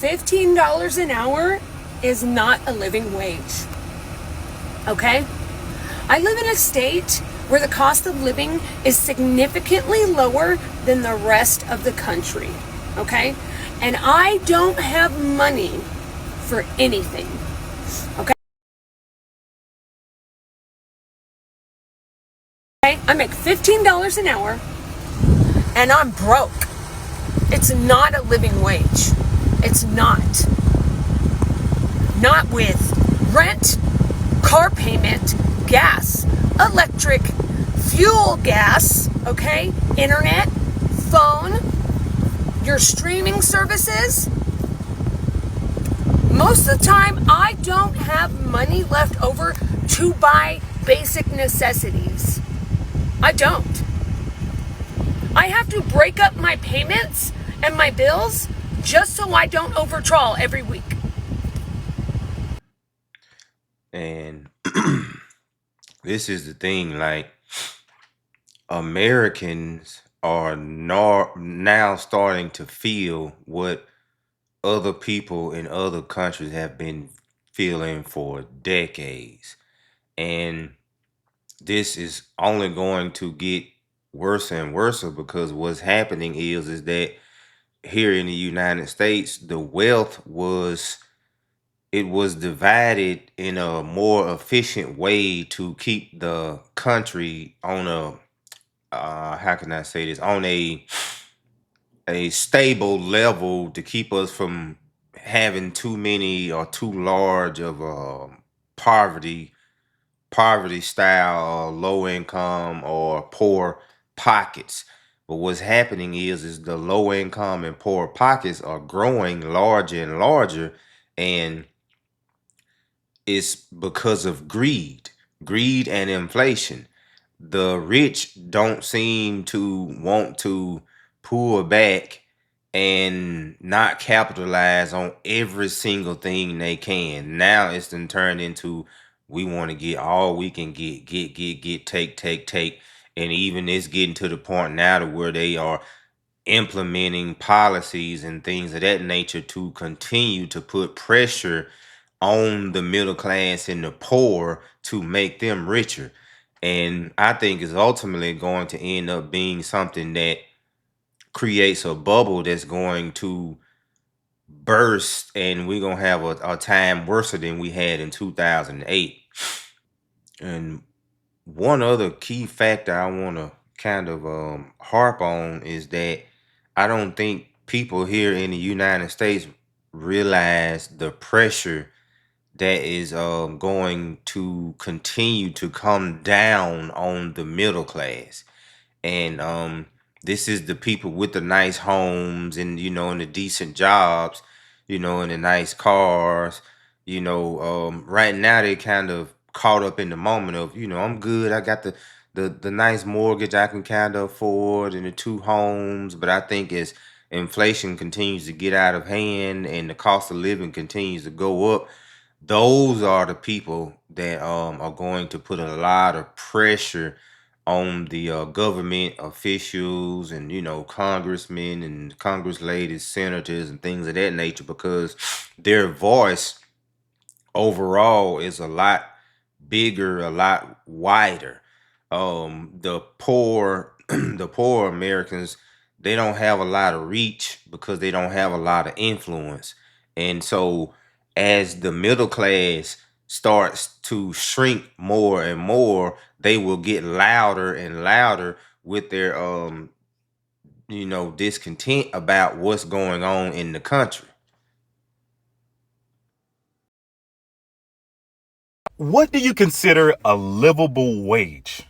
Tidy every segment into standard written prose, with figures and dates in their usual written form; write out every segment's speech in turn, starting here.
$15 an hour is not a living wage. Okay? I live in a state where the cost of living is significantly lower than the rest of the country. Okay? And I don't have money for anything. Okay? I make $15 an hour and I'm broke. It's not a living wage. It's not. Not with rent, car payment, gas, electric, fuel gas, okay, internet, phone, your streaming services. Most of the time, I don't have money left over to buy basic necessities. I don't. I have to break up my payments and my bills just so I don't overdraw every week. And this is the thing, like, Americans are now starting to feel what other people in other countries have been feeling for decades. And this is only going to get worse and worse because what's happening is that here in the United States, the wealth was divided in a more efficient way to keep the country on a how can I say this, on a stable level, to keep us from having too many or too large of poverty poverty style, low income or poor pockets. But what's happening is the low income and poor pockets are growing larger and larger, and it's because of greed and inflation. The rich don't seem to want to pull back and not capitalize on every single thing they can. Now it's then turned into, we want to get all we can get, take. And even it's getting to the point now to where they are implementing policies and things of that nature to continue to put pressure on the middle class and the poor to make them richer. And I think is ultimately going to end up being something that creates a bubble that's going to burst, and we're going to have a time worse than we had in 2008. And one other key factor I want to kind of harp on is that I don't think people here in the United States realize the pressure that is going to continue to come down on the middle class. And this is the people with the nice homes and, and the decent jobs, and the nice cars. Right now they kind of caught up in the moment of, I'm good, I got the nice mortgage I can kind of afford, and the two homes. But I think as inflation continues to get out of hand and the cost of living continues to go up, those are the people that are going to put a lot of pressure on the government officials and, congressmen and congress ladies, senators, and things of that nature, because their voice overall is a lot bigger, a lot wider. The poor, the poor Americans, they don't have a lot of reach because they don't have a lot of influence. And so as the middle class starts to shrink more and more, they will get louder and louder with their discontent about what's going on in the country. What do you consider a livable wage?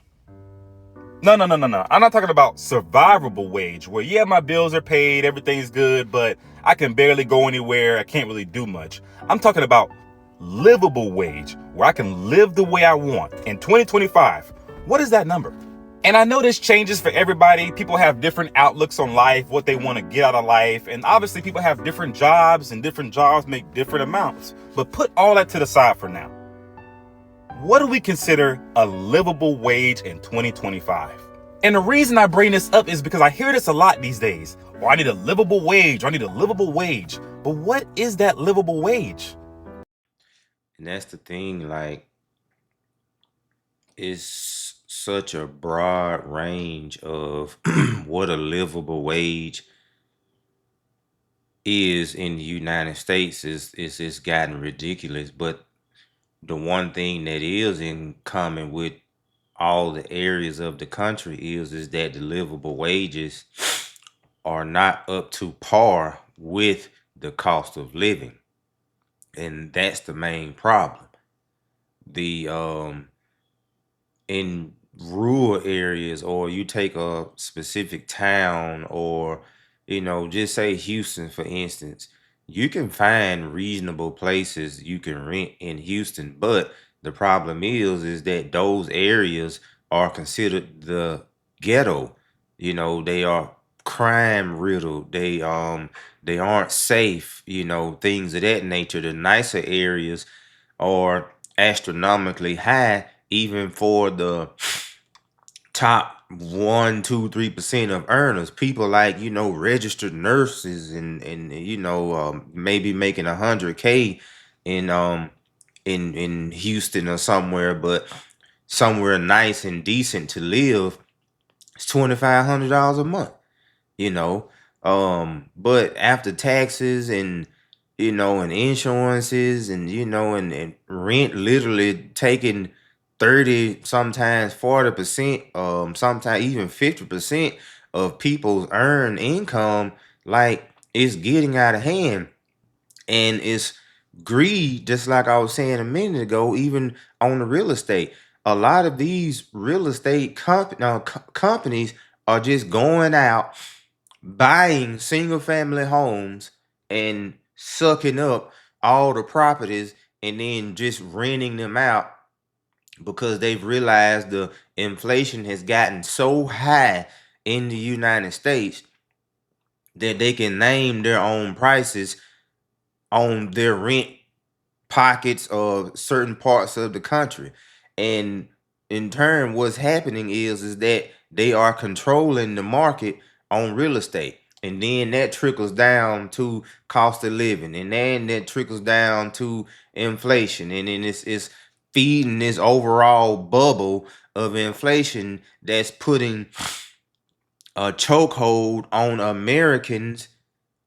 No, no, no, no, no. I'm not talking about survivable wage where, yeah, my bills are paid, everything's good, but I can barely go anywhere. I can't really do much. I'm talking about livable wage where I can live the way I want. In 2025, what is that number? And I know this changes for everybody. People have different outlooks on life, what they want to get out of life. And obviously people have different jobs, and different jobs make different amounts. But put all that to the side for now. What do we consider a livable wage in 2025? And the reason I bring this up is because I hear this a lot these days. Or I need a livable wage, or I need a livable wage. But what is that livable wage? And that's the thing, like, it's such a broad range of what a livable wage is in the United States is it's gotten ridiculous. But the one thing that is in common with all the areas of the country is that the livable wages are not up to par with the cost of living. And that's the main problem. The In rural areas, or you take a specific town, or just say Houston for instance, you can find reasonable places you can rent in Houston, but the problem is that those areas are considered the ghetto. They are crime riddled. They aren't safe, things of that nature. The nicer areas are astronomically high, even for the top 1, 2, 3% of earners. People like registered nurses, and maybe making 100K in in Houston or somewhere, but somewhere nice and decent to live, it's $2,500 a month. you know. But after taxes and and insurances, and and rent literally taking 30, sometimes 40%, sometimes even 50% of people's earned income, like, it's getting out of hand. And it's greed, just like I was saying a minute ago, even on the real estate. A lot of these real estate companies are just going out, buying single family homes, and sucking up all the properties, and then just renting them out, because they've realized the inflation has gotten so high in the United States that they can name their own prices on their rent pockets of certain parts of the country. And in turn, what's happening is that they are controlling the market on real estate. And then that trickles down to cost of living. And then that trickles down to inflation. And then it's feeding this overall bubble of inflation that's putting a chokehold on Americans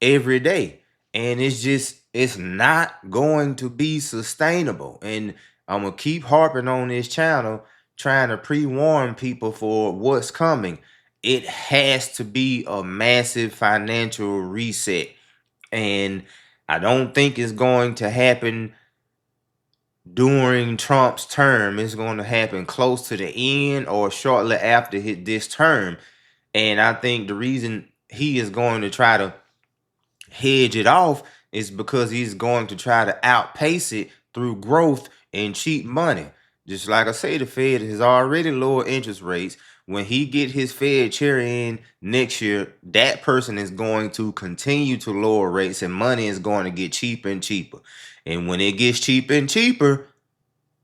every day. And it's not going to be sustainable. And I'm gonna keep harping on this channel, trying to pre-warn people for what's coming. It has to be a massive financial reset. And I don't think it's going to happen during Trump's term. It's going to happen close to the end or shortly after this term. And I think the reason he is going to try to hedge it off is because he's going to try to outpace it through growth and cheap money. Just like I say, the Fed has already lowered interest rates. When he get his Fed chair in next year, that person is going to continue to lower rates, and money is going to get cheaper and cheaper. And when it gets cheaper and cheaper,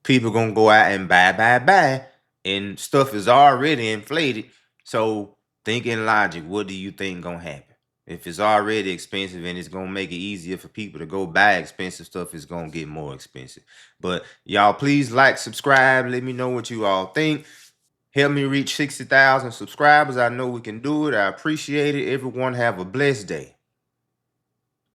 people gonna go out and buy, and stuff is already inflated. So, thinking logic, what do you think gonna happen? If it's already expensive and it's gonna make it easier for people to go buy expensive stuff, it's gonna get more expensive. But y'all, please like, subscribe, let me know what you all think. Help me reach 60,000 subscribers. I know we can do it. I appreciate it. Everyone have a blessed day.